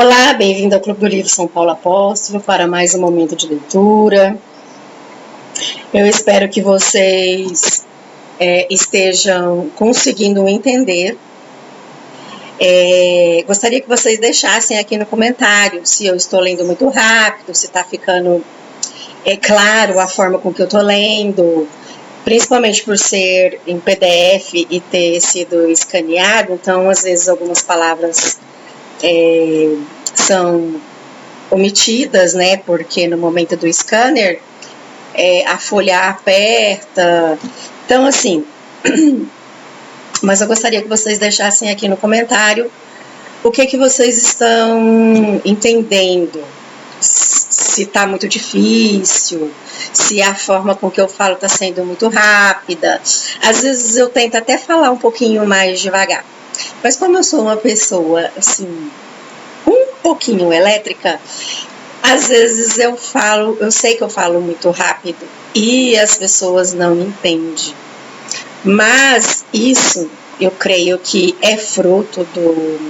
Olá, bem-vindo ao Clube do Livro São Paulo Apóstolo para mais um momento de leitura. Eu espero que vocês estejam conseguindo entender. Gostaria que vocês deixassem aqui no comentário se eu estou lendo muito rápido, se está ficando claro a forma com que eu estou lendo, principalmente por ser em PDF e ter sido escaneado, então às vezes algumas palavras são omitidas, né? Porque no momento do scanner a folha aperta. Então, assim, mas eu gostaria que vocês deixassem aqui no comentário o que vocês estão entendendo. Se está muito difícil, se a forma com que eu falo está sendo muito rápida. Às vezes eu tento até falar um pouquinho mais devagar. Mas como eu sou uma pessoa, assim, um pouquinho elétrica, às vezes eu sei que eu falo muito rápido e as pessoas não me entendem. Mas isso, eu creio que é fruto do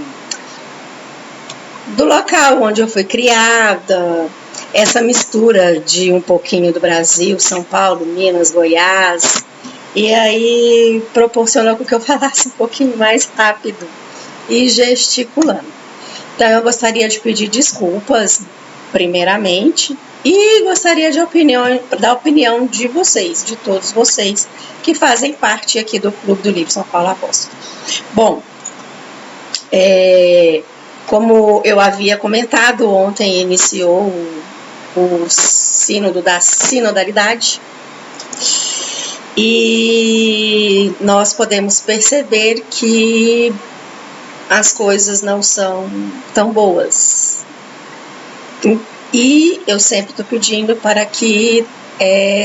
local onde eu fui criada, essa mistura de um pouquinho do Brasil, São Paulo, Minas, Goiás, e aí proporcionou com que eu falasse um pouquinho mais rápido e gesticulando. Então eu gostaria de pedir desculpas, primeiramente, e gostaria da opinião de vocês, de todos vocês que fazem parte aqui do Clube do Livro São Paulo Apóstolo. Bom, como eu havia comentado, ontem iniciou o sínodo da sinodalidade e nós podemos perceber que as coisas não são tão boas. E eu sempre estou pedindo para que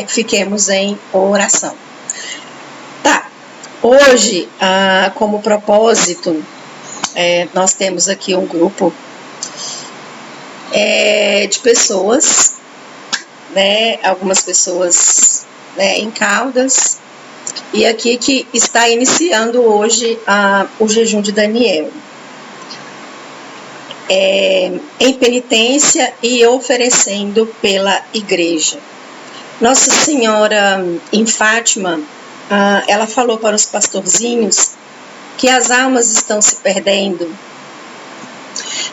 fiquemos em oração. Tá, hoje, como propósito, nós temos aqui um grupo de pessoas, né, algumas pessoas em Caldas, e aqui que está iniciando hoje o jejum de Daniel. Em penitência e oferecendo pela igreja. Nossa Senhora em Fátima, ela falou para os pastorzinhos que as almas estão se perdendo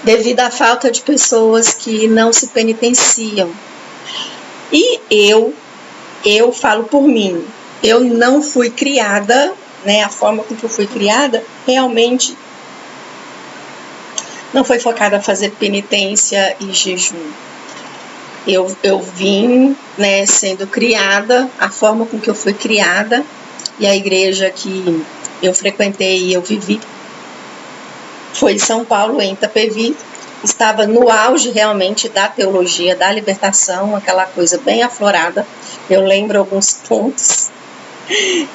devido à falta de pessoas que não se penitenciam. E eu falo por mim, eu não fui criada, né, a forma com que eu fui criada, realmente não foi focada a fazer penitência e jejum. Eu vim, né, sendo criada, a forma com que eu fui criada, e a igreja que eu frequentei e eu vivi foi em São Paulo, em Itapevi. Estava no auge realmente da teologia, da libertação, aquela coisa bem aflorada. Eu lembro alguns pontos,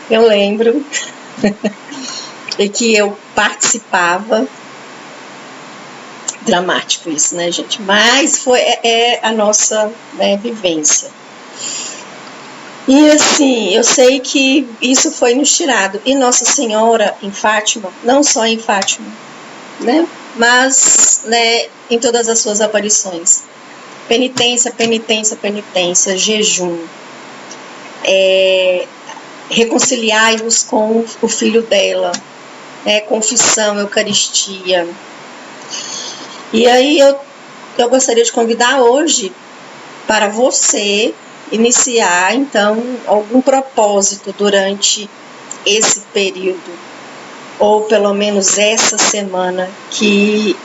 eu lembro, e que eu participava. Dramático isso, né, gente? Mas é a nossa, né, vivência. E assim, eu sei que isso foi nos tirado. E Nossa Senhora em Fátima, não só em Fátima, né, mas, né, em todas as suas aparições. Penitência, penitência, penitência, jejum. Reconciliai-vos com o filho dela, confissão, Eucaristia. E aí eu gostaria de convidar hoje para você iniciar, então, algum propósito durante esse período, ou pelo menos essa semana que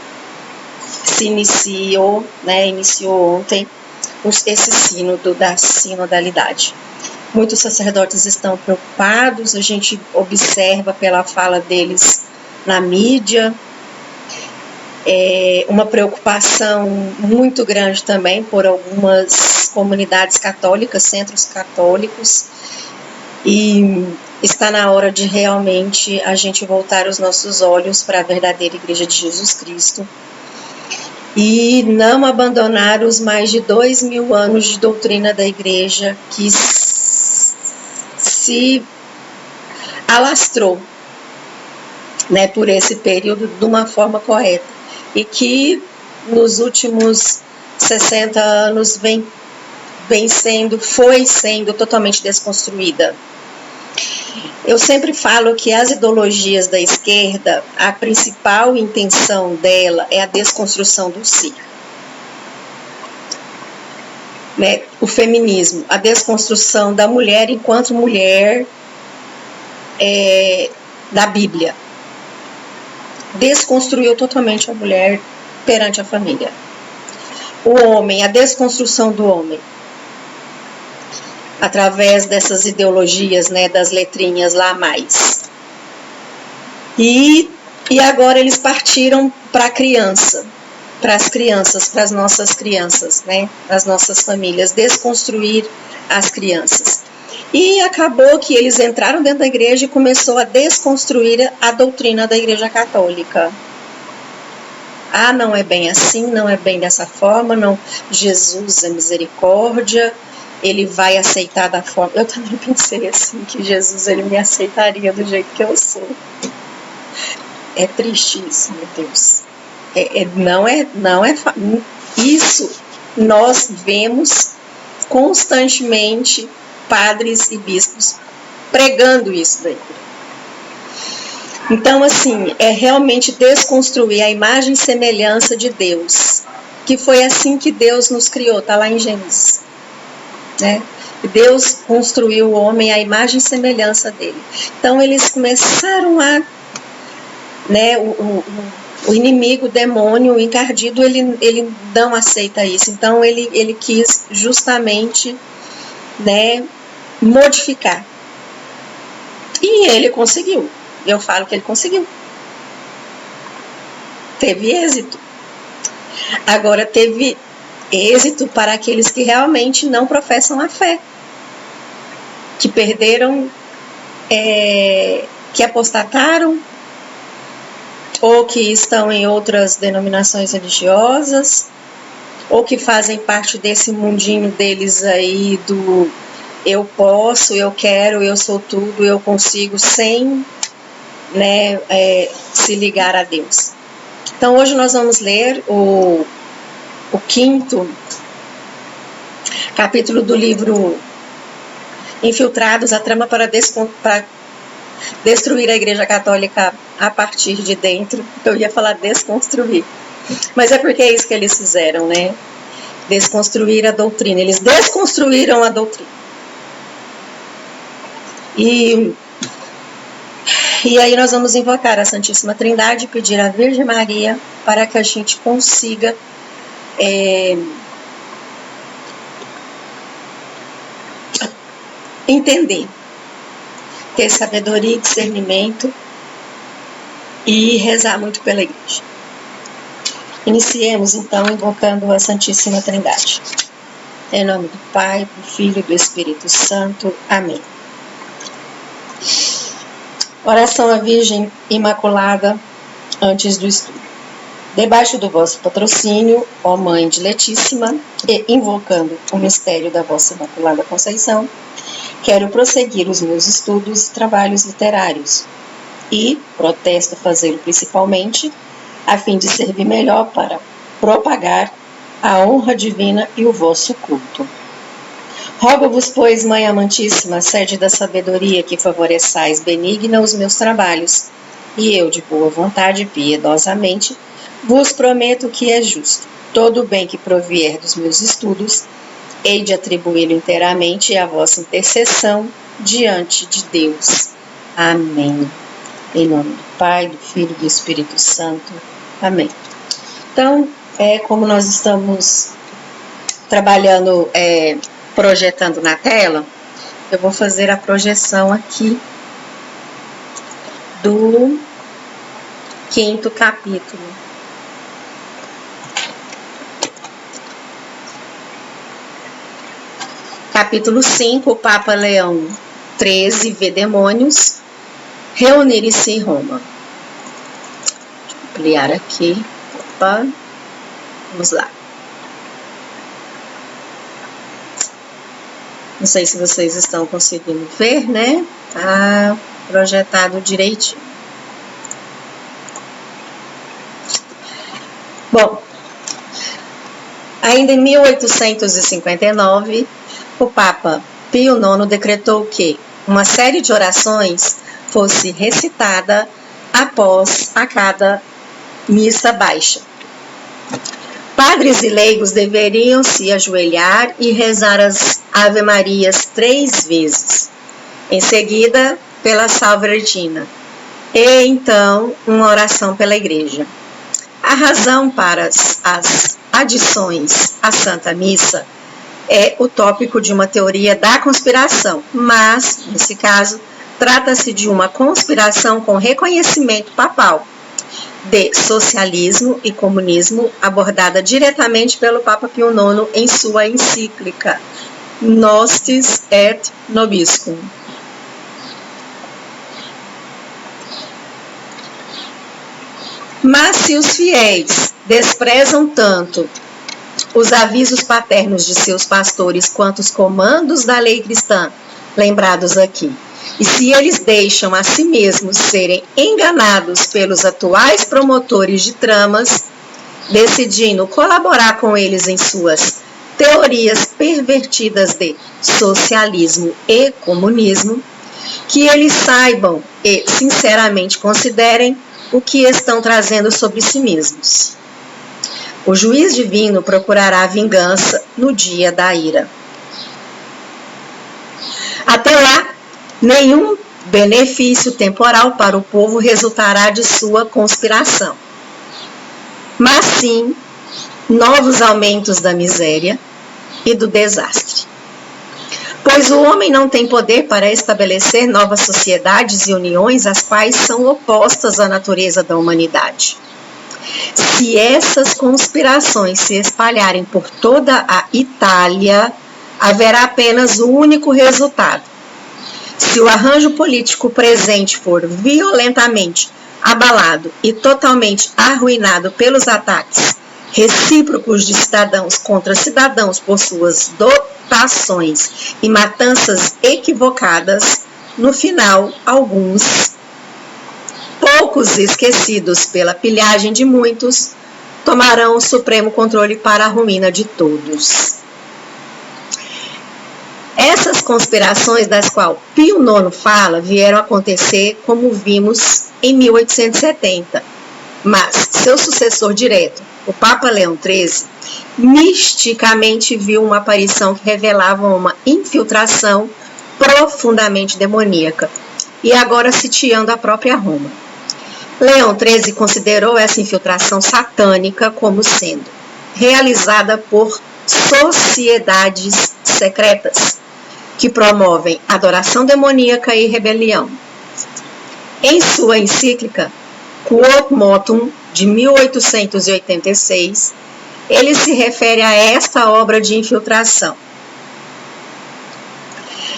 se iniciou, né, iniciou ontem, esse sínodo da sinodalidade. Muitos sacerdotes estão preocupados, a gente observa pela fala deles na mídia, uma preocupação muito grande também por algumas comunidades católicas, centros católicos, e está na hora de realmente a gente voltar os nossos olhos para a verdadeira Igreja de Jesus Cristo e não abandonar os mais de 2000 anos de doutrina da Igreja que se alastrou, né, por esse período de uma forma correta. E que nos últimos 60 anos foi sendo totalmente desconstruída. Eu sempre falo que as ideologias da esquerda, a principal intenção dela é a desconstrução do si. Né? O feminismo, a desconstrução da mulher enquanto mulher da Bíblia. Desconstruiu totalmente a mulher perante a família. O homem, a desconstrução do homem. Através dessas ideologias, né, das letrinhas lá a mais. E agora eles partiram para a criança, para as crianças, para as nossas crianças, né, as nossas famílias, desconstruir as crianças. E acabou que eles entraram dentro da igreja e começou a desconstruir a doutrina da Igreja Católica. Ah, não é bem assim, não é bem dessa forma, não. Jesus é misericórdia, ele vai aceitar da forma... Eu também pensei assim, que Jesus ele me aceitaria do jeito que eu sou. É triste isso, meu Deus. Não é isso nós vemos constantemente padres e bispos pregando isso daí. Então, assim, é realmente desconstruir a imagem e semelhança de Deus, que foi assim que Deus nos criou, tá lá em Gênesis, né? Deus construiu o homem à imagem e semelhança dele. Então, eles começaram a, né, o inimigo, o demônio, o encardido, ele não aceita isso. Então, ele quis justamente, né, modificar. E ele conseguiu. Eu falo que ele conseguiu. Teve êxito. Agora, teve êxito para aqueles que realmente não professam a fé. Que perderam, que apostataram, ou que estão em outras denominações religiosas, ou que fazem parte desse mundinho deles aí do eu posso, eu quero, eu sou tudo, eu consigo, sem, né, se ligar a Deus. Então hoje nós vamos ler o 5º capítulo do livro Infiltrados, a trama para destruir a Igreja Católica a partir de dentro. Eu ia falar desconstruir, mas é porque é isso que eles fizeram, né? Desconstruir a doutrina. Eles desconstruíram a doutrina. E aí nós vamos invocar a Santíssima Trindade, pedir à Virgem Maria para que a gente consiga entender, ter sabedoria e discernimento e rezar muito pela igreja. Iniciemos então invocando a Santíssima Trindade. Em nome do Pai, do Filho e do Espírito Santo. Amém. Oração à Virgem Imaculada antes do estudo. Debaixo do vosso patrocínio, ó Mãe diletíssima, e invocando o mistério da vossa Imaculada Conceição, quero prosseguir os meus estudos e trabalhos literários e protesto fazê-lo principalmente a fim de servir melhor para propagar a honra divina e o vosso culto. Rogo-vos, pois, Mãe amantíssima, sede da sabedoria, que favoreçais benigna os meus trabalhos, e eu, de boa vontade e piedosamente, vos prometo que é justo. Todo o bem que provier dos meus estudos, hei de atribuí-lo inteiramente à vossa intercessão diante de Deus. Amém. Em nome do Pai, do Filho e do Espírito Santo. Amém. Então, como nós estamos trabalhando, projetando na tela, eu vou fazer a projeção aqui do 5º capítulo. Capítulo 5, o Papa Leão XIII vê demônios reunirem-se em Roma. Deixa eu ampliar aqui. Opa. Vamos lá. Não sei se vocês estão conseguindo ver, né? Tá projetado direitinho. Bom, Ainda em 1859, o Papa Pio IX decretou que uma série de orações fosse recitada após a cada missa baixa. Padres e leigos deveriam se ajoelhar e rezar as Ave-Marias 3 vezes, em seguida pela Salve Regina, e então uma oração pela Igreja. A razão para as adições à Santa Missa é o tópico de uma teoria da conspiração, mas, nesse caso, trata-se de uma conspiração com reconhecimento papal, de socialismo e comunismo, abordada diretamente pelo Papa Pio IX em sua encíclica Nostis et Nobiscum. Mas se os fiéis desprezam tanto os avisos paternos de seus pastores quanto os comandos da lei cristã, lembrados aqui, e se eles deixam a si mesmos serem enganados pelos atuais promotores de tramas, decidindo colaborar com eles em suas teorias pervertidas de socialismo e comunismo, que eles saibam e sinceramente considerem o que estão trazendo sobre si mesmos. O juiz divino procurará a vingança no dia da ira. Até lá, nenhum benefício temporal para o povo resultará de sua conspiração, mas sim novos aumentos da miséria e do desastre. Pois o homem não tem poder para estabelecer novas sociedades e uniões as quais são opostas à natureza da humanidade. Se essas conspirações se espalharem por toda a Itália, haverá apenas um único resultado. Se o arranjo político presente for violentamente abalado e totalmente arruinado pelos ataques recíprocos de cidadãos contra cidadãos por suas dotações e matanças equivocadas, no final, alguns, poucos esquecidos pela pilhagem de muitos, tomarão o supremo controle para a ruína de todos. Essas conspirações das quais Pio IX fala vieram a acontecer, como vimos, em 1870, mas seu sucessor direto, o Papa Leão XIII, misticamente viu uma aparição que revelava uma infiltração profundamente demoníaca, e agora sitiando a própria Roma. Leão XIII considerou essa infiltração satânica como sendo realizada por sociedades secretas que promovem adoração demoníaca e rebelião. Em sua encíclica Quod Motum, de 1886, ele se refere a esta obra de infiltração.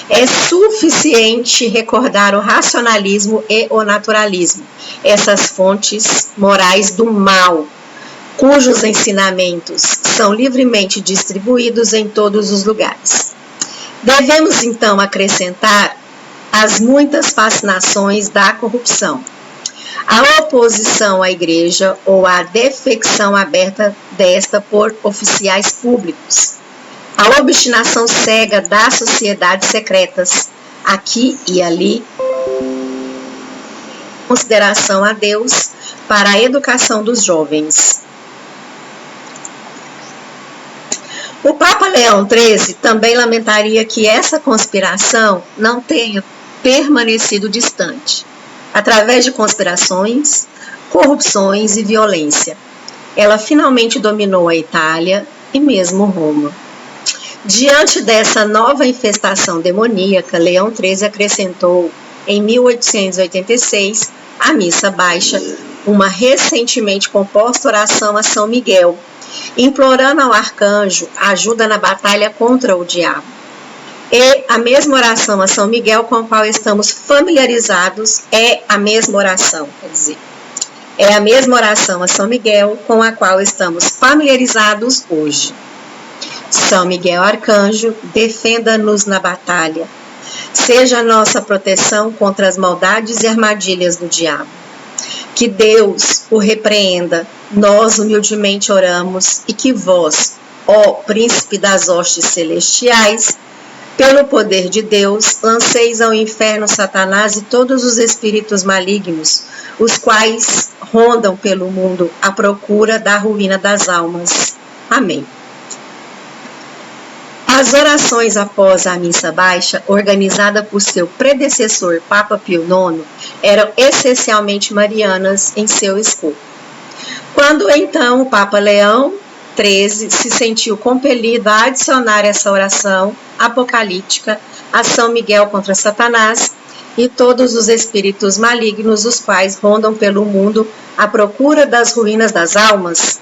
É suficiente recordar o racionalismo e o naturalismo, essas fontes morais do mal, cujos ensinamentos são livremente distribuídos em todos os lugares. Devemos então acrescentar as muitas fascinações da corrupção, a oposição à igreja ou a defecção aberta desta por oficiais públicos, a obstinação cega das sociedades secretas, aqui e ali, consideração a Deus para a educação dos jovens. O Papa Leão XIII também lamentaria que essa conspiração não tenha permanecido distante, através de conspirações, corrupções e violência. Ela finalmente dominou a Itália e mesmo Roma. Diante dessa nova infestação demoníaca, Leão XIII acrescentou, em 1886, à missa baixa, uma recentemente composta oração a São Miguel, implorando ao arcanjo ajuda na batalha contra o diabo. E a mesma oração a São Miguel com a qual estamos familiarizados é a mesma oração a São Miguel com a qual estamos familiarizados hoje. São Miguel Arcanjo, defenda-nos na batalha. Seja a nossa proteção contra as maldades e armadilhas do diabo. Que Deus o repreenda, nós humildemente oramos, e que vós, ó príncipe das hostes celestiais, pelo poder de Deus, lanceis ao inferno Satanás e todos os espíritos malignos, os quais rondam pelo mundo à procura da ruína das almas. Amém. As orações após a missa baixa, organizada por seu predecessor Papa Pio IX, eram essencialmente marianas em seu escopo. Quando então o Papa Leão XIII se sentiu compelido a adicionar essa oração apocalíptica a São Miguel contra Satanás e todos os espíritos malignos, os quais rondam pelo mundo à procura das ruínas das almas.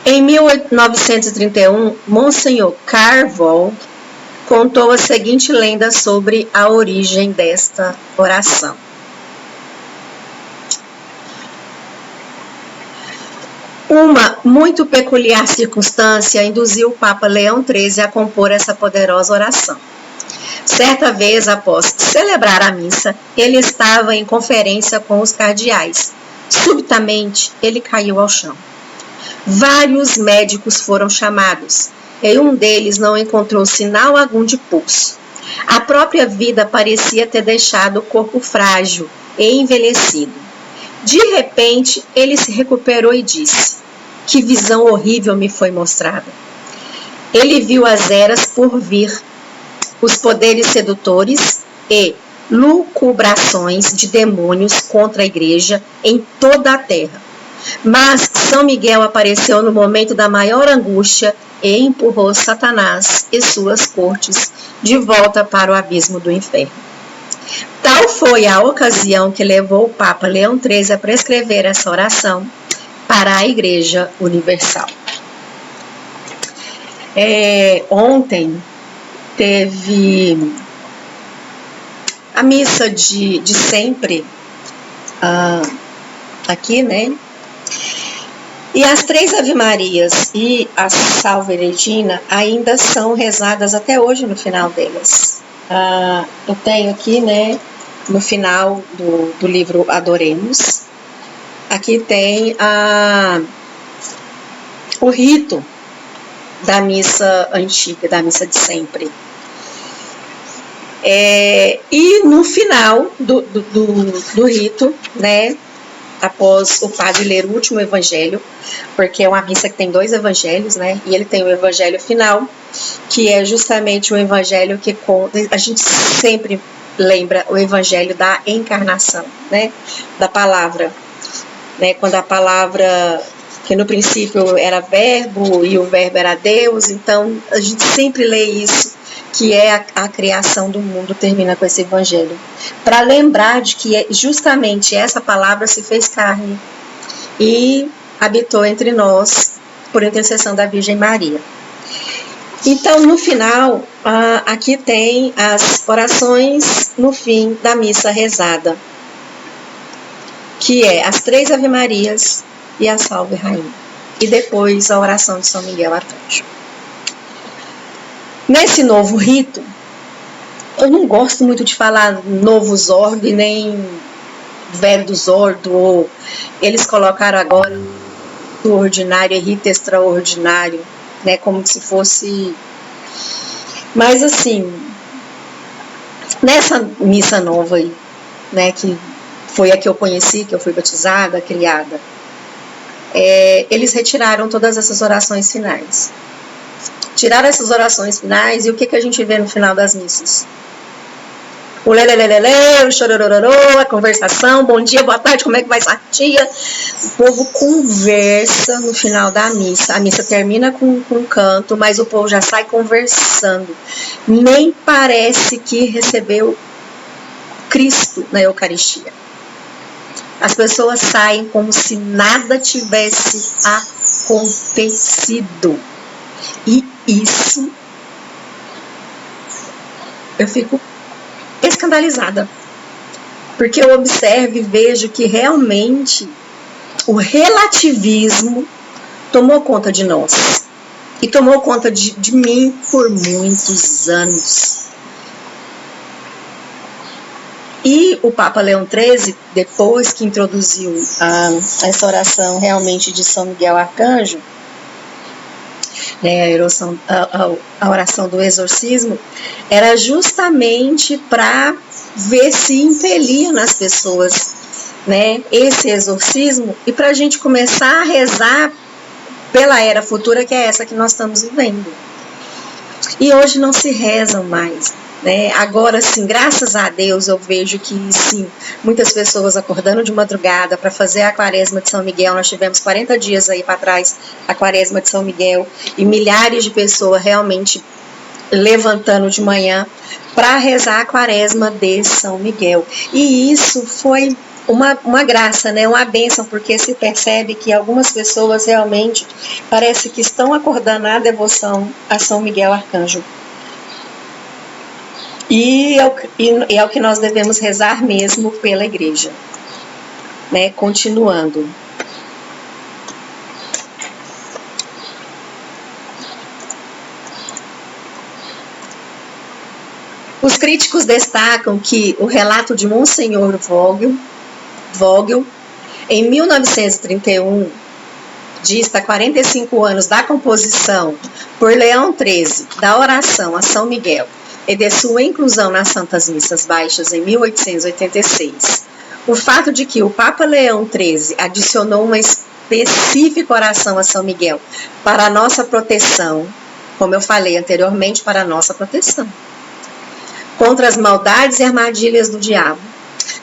Em 1931, Monsenhor Carvol contou a seguinte lenda sobre a origem desta oração. Uma muito peculiar circunstância induziu o Papa Leão XIII a compor essa poderosa oração. Certa vez, após celebrar a missa, ele estava em conferência com os cardeais. Subitamente, ele caiu ao chão. Vários médicos foram chamados, e um deles não encontrou sinal algum de pulso. A própria vida parecia ter deixado o corpo frágil e envelhecido. De repente, ele se recuperou e disse: "Que visão horrível me foi mostrada." Ele viu as eras por vir, os poderes sedutores e lucubrações de demônios contra a igreja em toda a terra. Mas São Miguel apareceu no momento da maior angústia e empurrou Satanás e suas cortes de volta para o abismo do inferno. Tal foi a ocasião que levou o Papa Leão XIII a prescrever essa oração para a Igreja Universal. Ontem teve a missa de sempre aqui, né? E as 3 Ave-Marias e a Salve Regina ainda são rezadas até hoje no final delas. Eu tenho aqui, né, no final do livro Adoremos, aqui tem o rito da missa antiga, da missa de sempre. E no final do rito, né, após o padre ler o último evangelho, porque é uma missa que tem 2 evangelhos, né? E ele tem o evangelho final, que é justamente o evangelho que a gente sempre lembra o evangelho da encarnação, né? Da palavra, né? Quando a palavra, que no princípio era verbo e o verbo era Deus, então a gente sempre lê isso, que é a criação do mundo, termina com esse evangelho, para lembrar de que justamente essa palavra se fez carne e habitou entre nós por intercessão da Virgem Maria. Então, no final, aqui tem as orações no fim da missa rezada, que é as 3 Ave-Marias e a Salve Rainha, e depois a oração de São Miguel Arcanjo. Nesse novo rito, eu não gosto muito de falar novus ordo nem velhos ordo, ou eles colocaram agora o ordinário e rito extraordinário, né, como se fosse... Mas assim, nessa missa nova aí, né, que foi a que eu conheci, que eu fui batizada, criada, eles retiraram todas essas orações finais. Tiraram essas orações finais, e o que a gente vê no final das missas? O lelelelele, o chororororô, a conversação, bom dia, boa tarde, como é que vai essa tia? O povo conversa no final da missa. A missa termina com um canto, mas o povo já sai conversando. Nem parece que recebeu Cristo na Eucaristia. As pessoas saem como se nada tivesse acontecido. E isso, eu fico escandalizada, porque eu observo e vejo que realmente o relativismo tomou conta de nós, e tomou conta de mim por muitos anos. E o Papa Leão XIII, depois que introduziu essa oração realmente de São Miguel Arcanjo, né, a oração do exorcismo, era justamente para ver se impelia nas pessoas, né, esse exorcismo, e para a gente começar a rezar pela era futura, que é essa que nós estamos vivendo. E hoje não se rezam mais, né? Agora sim, graças a Deus, eu vejo que sim, muitas pessoas acordando de madrugada para fazer a quaresma de São Miguel. Nós tivemos 40 dias aí para trás a quaresma de São Miguel, e milhares de pessoas realmente levantando de manhã para rezar a quaresma de São Miguel. E isso foi uma graça, né? Uma bênção, porque se percebe que algumas pessoas realmente parece que estão acordando a devoção a São Miguel Arcanjo. E é o que nós devemos rezar mesmo pela igreja, né? Continuando. Os críticos destacam que o relato de Monsenhor Vogel, em 1931, dista 45 anos da composição por Leão XIII da oração a São Miguel e de sua inclusão nas Santas Missas Baixas em 1886. O fato de que o Papa Leão XIII adicionou uma específica oração a São Miguel para a nossa proteção, como eu falei anteriormente, para a nossa proteção contra as maldades e armadilhas do diabo,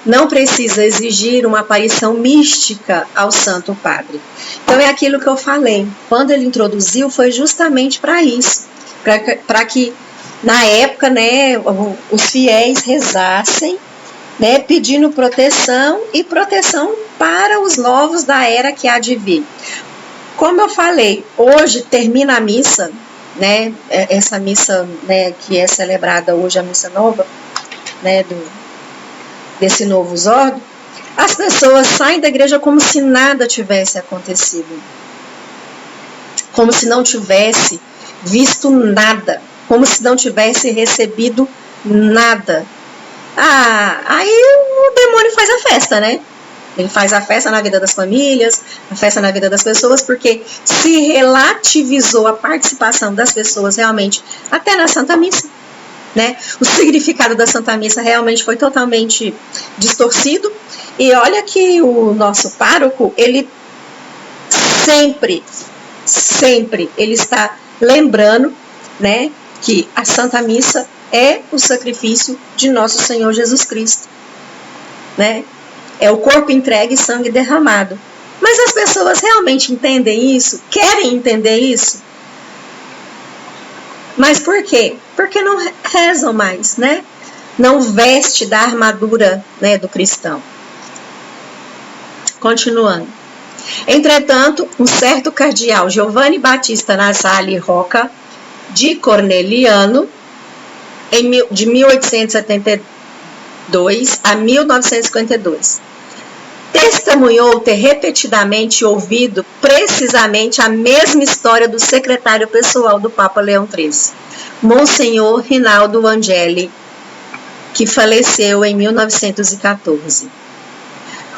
não precisa exigir uma aparição mística ao Santo Padre. Então é aquilo que eu falei, quando ele introduziu foi justamente para isso, para que na época, né, os fiéis rezassem, né, pedindo proteção e proteção para os novos da era que há de vir. Como eu falei, hoje termina a missa, né, essa missa, né, que é celebrada hoje, a missa nova, né, desse novo exórdio, as pessoas saem da igreja como se nada tivesse acontecido, como se não tivesse visto nada, como se não tivesse recebido nada. Aí o demônio faz a festa, né? Ele faz a festa na vida das famílias, a festa na vida das pessoas, porque se relativizou a participação das pessoas realmente até na Santa Missa, né? O significado da Santa Missa realmente foi totalmente distorcido. E olha que o nosso pároco, ele sempre ele está lembrando, né, que a Santa Missa é o sacrifício de nosso Senhor Jesus Cristo, né? É o corpo entregue e sangue derramado. Mas as pessoas realmente entendem isso? Querem entender isso? Mas por quê? Porque não rezam mais, né? Não veste da armadura, né, do cristão. Continuando. Entretanto, um certo cardeal Giovanni Battista Nasali Roca, de Corneliano, de 1872 a 1952, testemunhou ter repetidamente ouvido precisamente a mesma história do secretário pessoal do Papa Leão XIII, Monsenhor Rinaldo Angeli, que faleceu em 1914.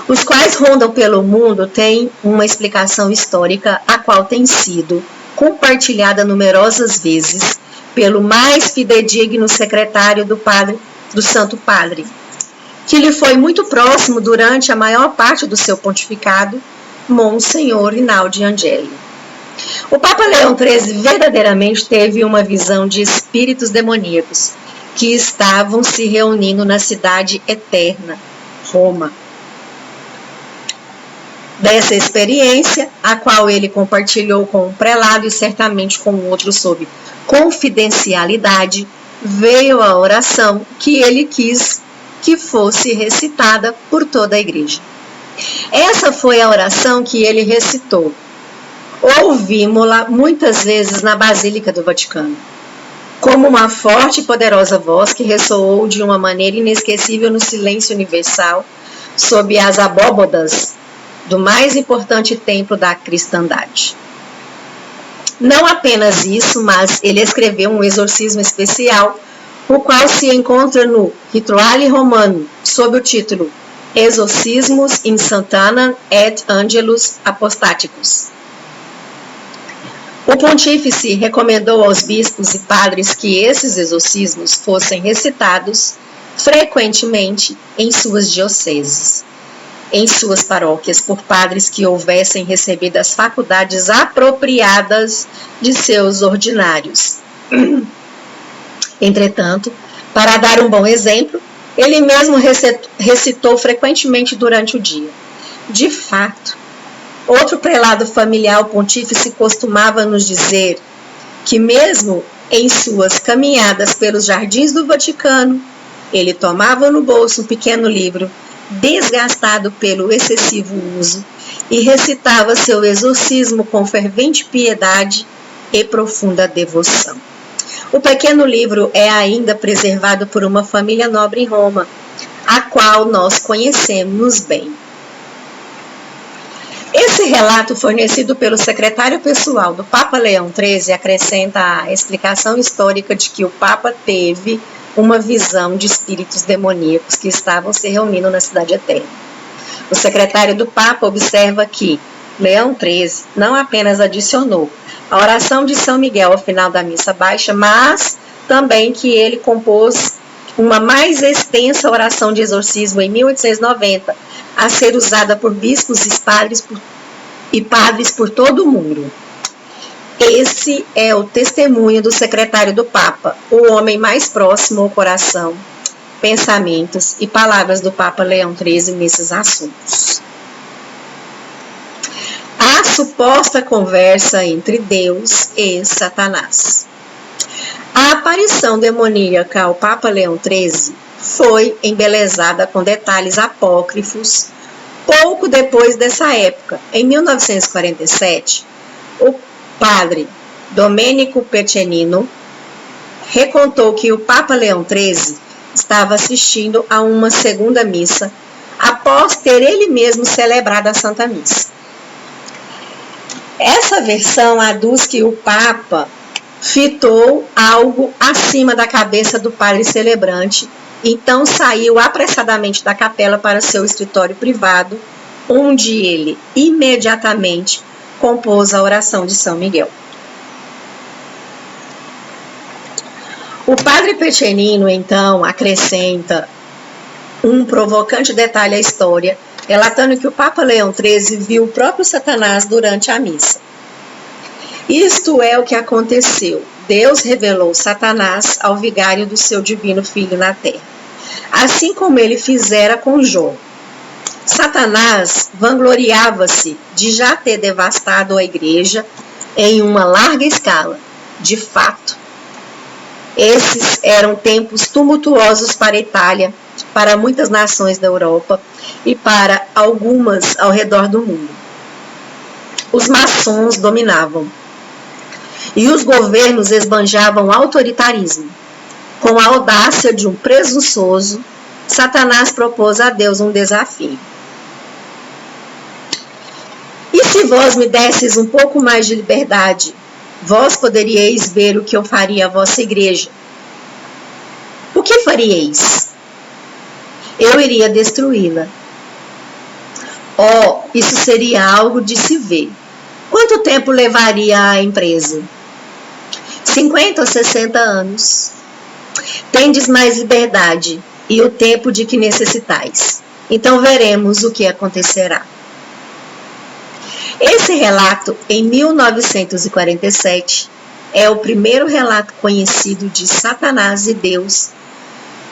Os quais rondam pelo mundo têm uma explicação histórica, a qual tem sido compartilhada numerosas vezes pelo mais fidedigno secretário do Santo Padre, que lhe foi muito próximo durante a maior parte do seu pontificado, Monsenhor Rinaldo Angeli. O Papa Leão XIII verdadeiramente teve uma visão de espíritos demoníacos que estavam se reunindo na cidade eterna, Roma. Dessa experiência, a qual ele compartilhou com um prelado e certamente com outro sob confidencialidade, veio a oração que ele quis que fosse recitada por toda a igreja. Essa foi a oração que ele recitou. Ouvimos-la muitas vezes na Basílica do Vaticano, como uma forte e poderosa voz que ressoou de uma maneira inesquecível no silêncio universal, sob as abóbodas do mais importante templo da cristandade. Não apenas isso, mas ele escreveu um exorcismo especial, o qual se encontra no Rituale Romano, sob o título Exorcismus in Santana et Angelus Apostaticus. O pontífice recomendou aos bispos e padres que esses exorcismos fossem recitados frequentemente em suas dioceses, em suas paróquias, por padres que houvessem recebido as faculdades apropriadas de seus ordinários. Entretanto, para dar um bom exemplo, ele mesmo recitou frequentemente durante o dia. De fato, outro prelado familiar, o pontífice, costumava nos dizer que mesmo em suas caminhadas pelos jardins do Vaticano, ele tomava no bolso um pequeno livro, desgastado pelo excessivo uso, e recitava seu exorcismo com fervente piedade e profunda devoção. O pequeno livro é ainda preservado por uma família nobre em Roma, a qual nós conhecemos bem. Esse relato, fornecido pelo secretário pessoal do Papa Leão XIII, acrescenta a explicação histórica de que o Papa teve uma visão de espíritos demoníacos que estavam se reunindo na Cidade Eterna. O secretário do Papa observa que Leão XIII não apenas adicionou a oração de São Miguel ao final da missa baixa, mas também que ele compôs uma mais extensa oração de exorcismo em 1890, a ser usada por bispos e padres por todo o mundo. Esse é o testemunho do secretário do Papa, o homem mais próximo ao coração, pensamentos e palavras do Papa Leão XIII nesses assuntos. A suposta conversa entre Deus e Satanás. A aparição demoníaca ao Papa Leão XIII foi embelezada com detalhes apócrifos pouco depois dessa época. Em 1947, o padre Domenico Peccenino recontou que o Papa Leão XIII estava assistindo a uma segunda missa após ter ele mesmo celebrado a Santa Missa. Essa versão aduz que o Papa fitou algo acima da cabeça do padre celebrante, então saiu apressadamente da capela para seu escritório privado, onde ele imediatamente compôs a oração de São Miguel. O padre Peccenino, então, acrescenta um provocante detalhe à história, relatando que o Papa Leão XIII viu o próprio Satanás durante a missa. Isto é o que aconteceu. Deus revelou Satanás ao vigário do seu divino Filho na terra, assim como ele fizera com Jó. Satanás vangloriava-se de já ter devastado a igreja em uma larga escala. De fato, esses eram tempos tumultuosos para a Itália, para muitas nações da Europa e para algumas ao redor do mundo. Os maçons dominavam e os governos esbanjavam autoritarismo. Com a audácia de um presunçoso, Satanás propôs a Deus um desafio. E se vós me desses um pouco mais de liberdade, vós poderíeis ver o que eu faria à vossa igreja. O que faríeis? Eu iria destruí-la. Oh, isso seria algo de se ver. Quanto tempo levaria a empresa? 50 ou 60 anos. Tendes mais liberdade e o tempo de que necessitais. Então veremos o que acontecerá. Esse relato, em 1947, é o primeiro relato conhecido de Satanás e Deus,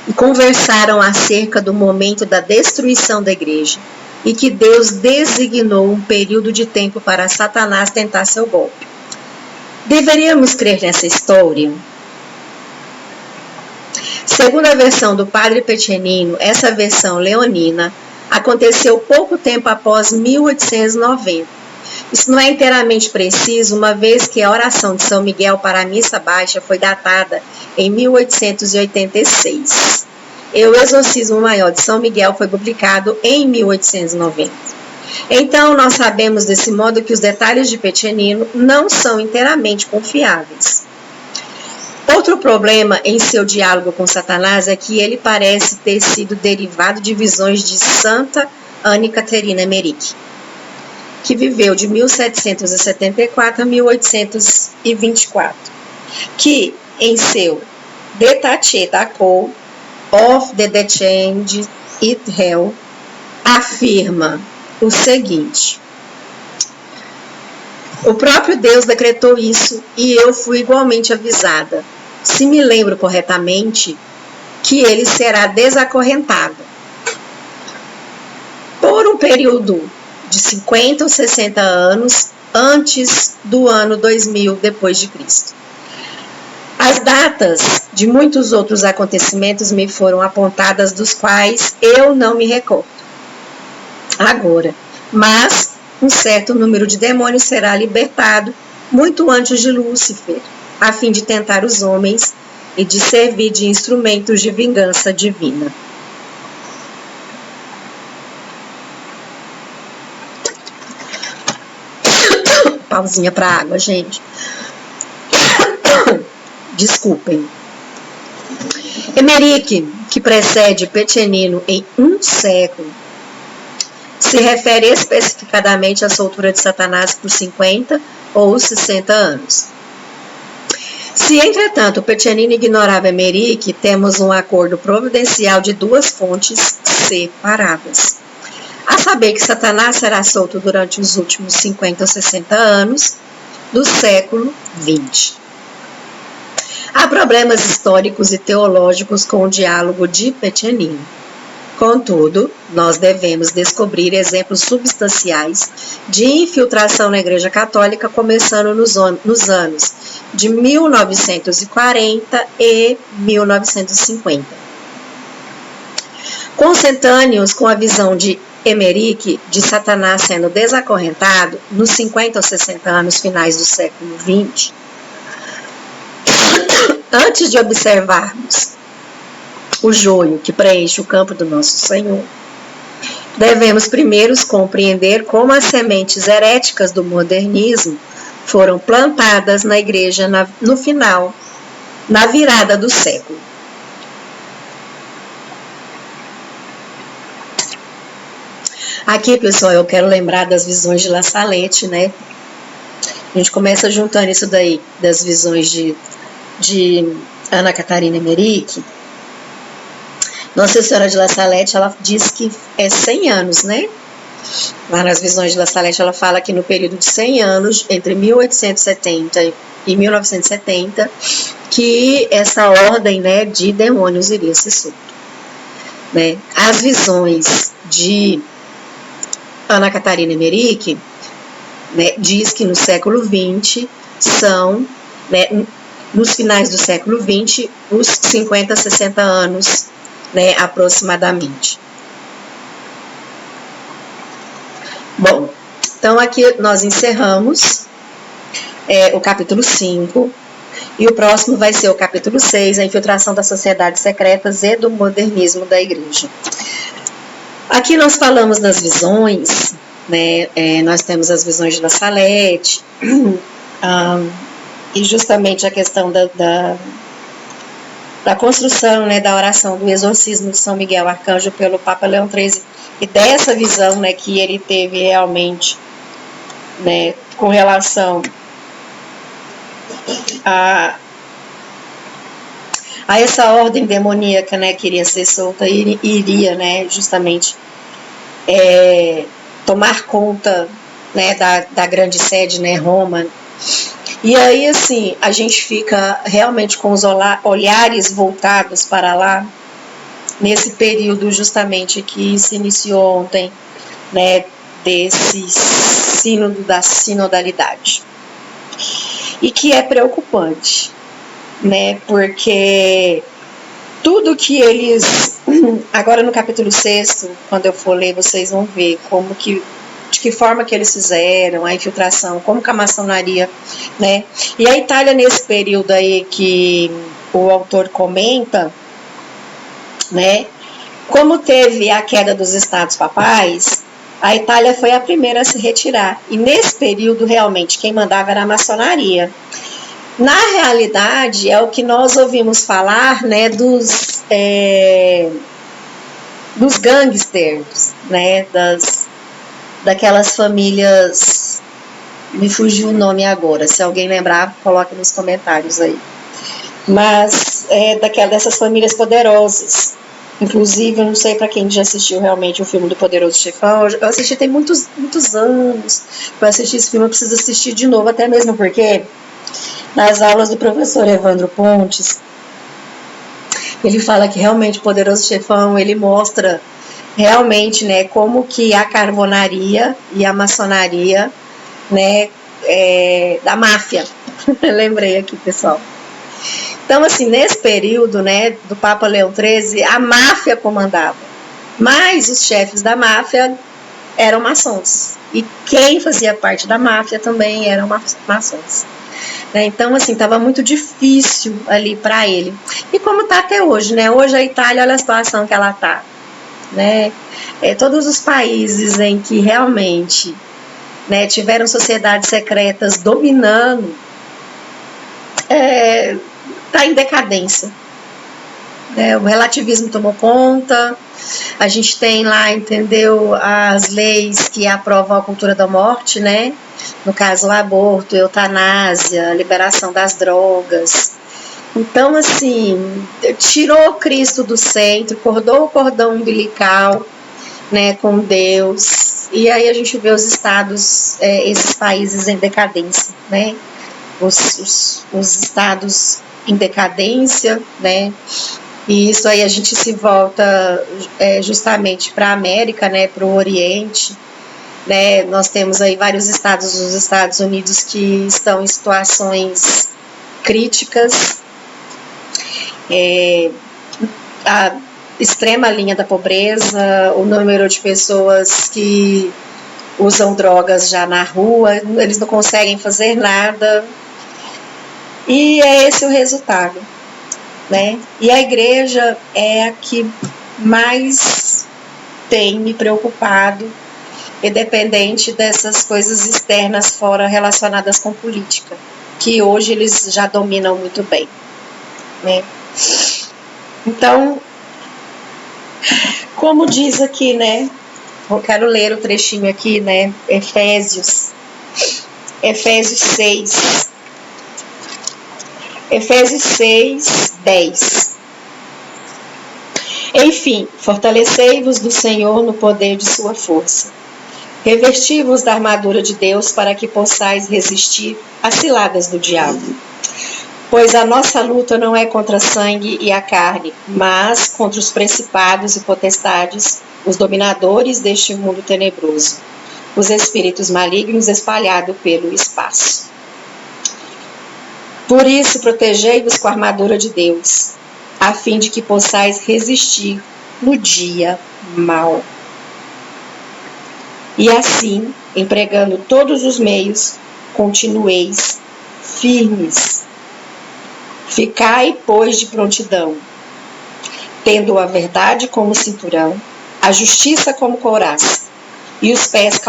e conversaram acerca do momento da destruição da igreja, e que Deus designou um período de tempo para Satanás tentar seu golpe. Deveríamos crer nessa história? Segundo a versão do padre Peccenino, essa versão leonina aconteceu pouco tempo após 1890. Isso não é inteiramente preciso, uma vez que a oração de São Miguel para a missa baixa foi datada em 1886. E o Exorcismo Maior de São Miguel foi publicado em 1890. Então, nós sabemos desse modo que os detalhes de Peccenino não são inteiramente confiáveis. Outro problema em seu diálogo com Satanás é que ele parece ter sido derivado de visões de Santa Anne Caterina Emmerich. que viveu de 1774 a 1824, que em seu Détaché d'accord of the Change it Hell afirma o seguinte: o próprio Deus decretou isso e eu fui igualmente avisada, se me lembro corretamente, que ele será desacorrentado por um período de 50 ou 60 anos antes do ano 2000 depois de Cristo. As datas de muitos outros acontecimentos me foram apontadas, dos quais eu não me recordo agora, mas um certo número de demônios será libertado muito antes de Lúcifer, a fim de tentar os homens e de servir de instrumentos de vingança divina. Pausinha para água, gente. Desculpem. Emeric, que precede Pecenino em um século, se refere especificadamente à soltura de Satanás por 50 ou 60 anos. Se, entretanto, Pecenino ignorava Emeric, temos um acordo providencial de duas fontes separadas. A saber que Satanás será solto durante os últimos 50 ou 60 anos do século XX. Há problemas históricos e teológicos com o diálogo de Pecenino. Contudo, nós devemos descobrir exemplos substanciais de infiltração na Igreja Católica, começando nos anos de 1940 e 1950. Consentâneos com a visão de Emeric de Satanás sendo desacorrentado nos 50 ou 60 anos finais do século XX, antes de observarmos o joio que preenche o campo do nosso Senhor, devemos primeiro compreender como as sementes heréticas do modernismo foram plantadas na igreja no final, na virada do século. Aqui, pessoal, eu quero lembrar das visões de La Salette, né? A gente começa juntando isso daí, das visões de Ana Catarina Emeric. Nossa Senhora de La Salette, ela diz que é 100 anos, né? Lá nas visões de La Salette, ela fala que no período de 100 anos, entre 1870 e 1970, que essa ordem, né, de demônios iria ser solta, né? As visões de Ana Catarina Emeric, né, diz que no século XX são, né, nos finais do século XX, os 50, 60 anos, né, aproximadamente. Bom, então aqui nós encerramos o capítulo 5, e o próximo vai ser o capítulo 6, a infiltração das sociedades secretas e do modernismo da igreja. Aqui nós falamos das visões, né, nós temos as visões de La Salette, e justamente a questão da construção, né, da oração do exorcismo de São Miguel Arcanjo pelo Papa Leão XIII, e dessa visão, né, que ele teve realmente, né, com relação a essa ordem demoníaca, né, que iria ser solta e iria, né, justamente tomar conta, né, da grande sede, né, Roma. E aí, assim, a gente fica realmente com os olhares voltados para lá, nesse período justamente que se iniciou ontem, né, desse sínodo da sinodalidade. E que é preocupante, né, porque tudo que eles... Agora no capítulo 6, quando eu for ler, vocês vão ver de que forma que eles fizeram a infiltração, como que a maçonaria, né? E a Itália, nesse período aí que o autor comenta, né, como teve a queda dos estados papais, a Itália foi a primeira a se retirar. E nesse período, realmente, quem mandava era a maçonaria. Na realidade, é o que nós ouvimos falar, né, dos gangsters, né, daquelas famílias, me fugiu o nome agora, se alguém lembrar, coloque nos comentários aí. Mas dessas famílias poderosas. Inclusive, eu não sei para quem já assistiu realmente o filme do Poderoso Chefão. Eu assisti tem muitos anos. Para assistir esse filme, eu preciso assistir de novo, até mesmo porque nas aulas do professor Evandro Pontes, ele fala que realmente o Poderoso Chefão, ele mostra realmente, né, como que a carbonaria e a maçonaria, né, da máfia. Lembrei aqui, pessoal. Então, assim, nesse período, né, do Papa Leão XIII, a máfia comandava. Mas os chefes da máfia eram maçons. E quem fazia parte da máfia também eram maçons. Então, assim, estava muito difícil ali para ele. E como está até hoje, né? Hoje a Itália, olha a situação que ela está. Né? Todos os países em que realmente, né, tiveram sociedades secretas dominando, está em decadência. O relativismo tomou conta, a gente tem lá, entendeu, as leis que aprovam a cultura da morte, né? No caso, o aborto, a eutanásia, a liberação das drogas. Então, assim, tirou Cristo do centro, cortou o cordão umbilical, né, com Deus, e aí a gente vê os estados, esses países em decadência, né? Os estados em decadência, né? E isso aí a gente se volta justamente para a América, né, para o Oriente, né? Nós temos aí vários estados dos Estados Unidos que estão em situações críticas, a extrema linha da pobreza, o número de pessoas que usam drogas já na rua, eles não conseguem fazer nada, e é esse o resultado, né? E a igreja é a que mais tem me preocupado, independente dessas coisas externas fora relacionadas com política, que hoje eles já dominam muito bem, né? Então, como diz aqui, né? Eu quero ler o trechinho aqui, né? Efésios 6. Efésios 6, 10. Enfim, fortalecei-vos do Senhor no poder de sua força. Revesti-vos da armadura de Deus para que possais resistir às ciladas do diabo. Pois a nossa luta não é contra a sangue e a carne, mas contra os principados e potestades, os dominadores deste mundo tenebroso, os espíritos malignos espalhados pelo espaço. Por isso, protegei-vos com a armadura de Deus, a fim de que possais resistir no dia mau. E assim, empregando todos os meios, continueis firmes. Ficai, pois, de prontidão, tendo a verdade como cinturão, a justiça como couraça, e os pés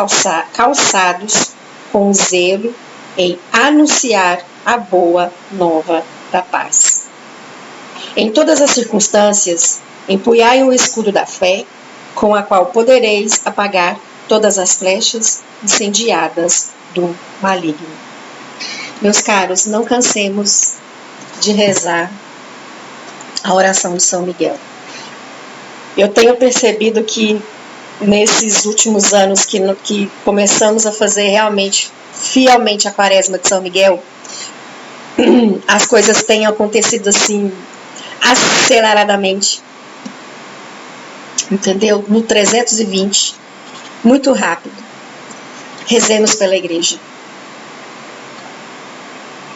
calçados com zelo em anunciar a boa nova da paz. Em todas as circunstâncias, empunhai o escudo da fé, com a qual podereis apagar todas as flechas incendiadas do maligno. Meus caros, não cansemos de rezar a oração de São Miguel. Eu tenho percebido que nesses últimos anos que começamos a fazer realmente, fielmente a quaresma de São Miguel, as coisas têm acontecido assim, aceleradamente, entendeu? No 320, muito rápido. Rezemos pela igreja.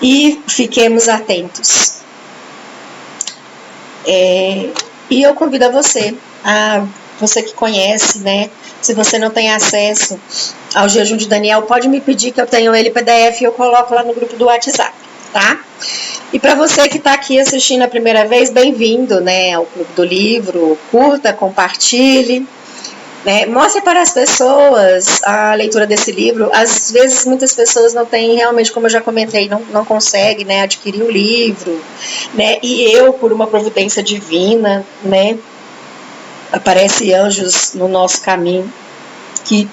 E fiquemos atentos. E eu convido a você que conhece, né? Se você não tem acesso ao jejum de Daniel, pode me pedir que eu tenho ele PDF e eu coloco lá no grupo do WhatsApp, tá? E para você que está aqui assistindo a primeira vez, bem-vindo, né, ao Clube do Livro. Curta, compartilhe, né? Mostre para as pessoas a leitura desse livro. Às vezes muitas pessoas não têm realmente, como eu já comentei, não conseguem, né, adquirir o livro, né? E eu, por uma providência divina, né, aparece anjos no nosso caminho que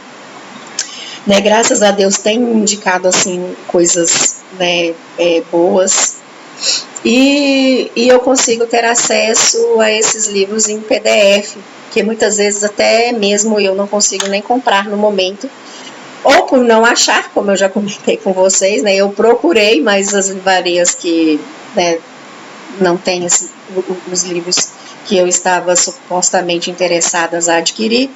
né? Graças a Deus tem indicado assim coisas, né, boas. E eu consigo ter acesso a esses livros em PDF, que muitas vezes até mesmo eu não consigo nem comprar no momento, ou por não achar, como eu já comentei com vocês, né? Eu procurei, mas as livrarias que, né, não têm os livros que eu estava supostamente interessadas a adquirir.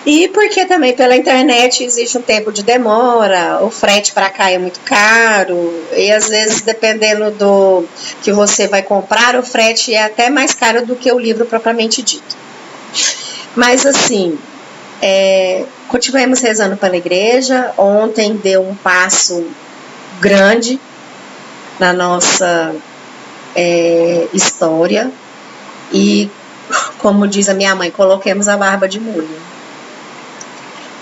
E porque também pela internet existe um tempo de demora, o frete para cá é muito caro, e às vezes, dependendo do que você vai comprar, o frete é até mais caro do que o livro propriamente dito. Mas assim, continuemos rezando pela igreja. Ontem deu um passo grande na nossa história, e como diz a minha mãe, coloquemos a barba de molho,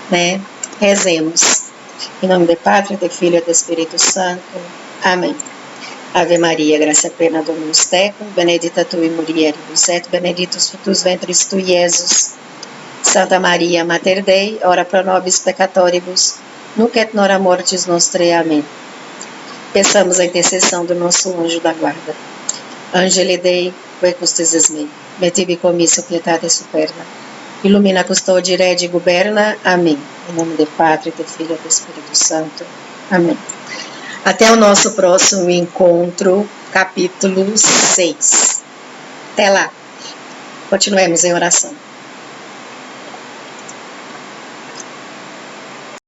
né? Rezemos. Em nome do Pai, do Filho e do Espírito Santo. Amém. Ave Maria, gracia plena, Dominus tecum, benedicta tu in mulieribus et benedictus fructus ventris tui, Iesus. Santa Maria, Mater Dei, ora pro nobis peccatoribus, nunc et nora mortis nostrae. Amém. Peçamos a intercessão do nosso anjo da guarda. Angeli Dei, que custis mei, metivi commisso pietate superna. Ilumina custode redi guberna. Amém. Em nome do Pai, do Filho e do Espírito Santo. Amém. Até o nosso próximo encontro, capítulo 6. Até lá. Continuemos em oração.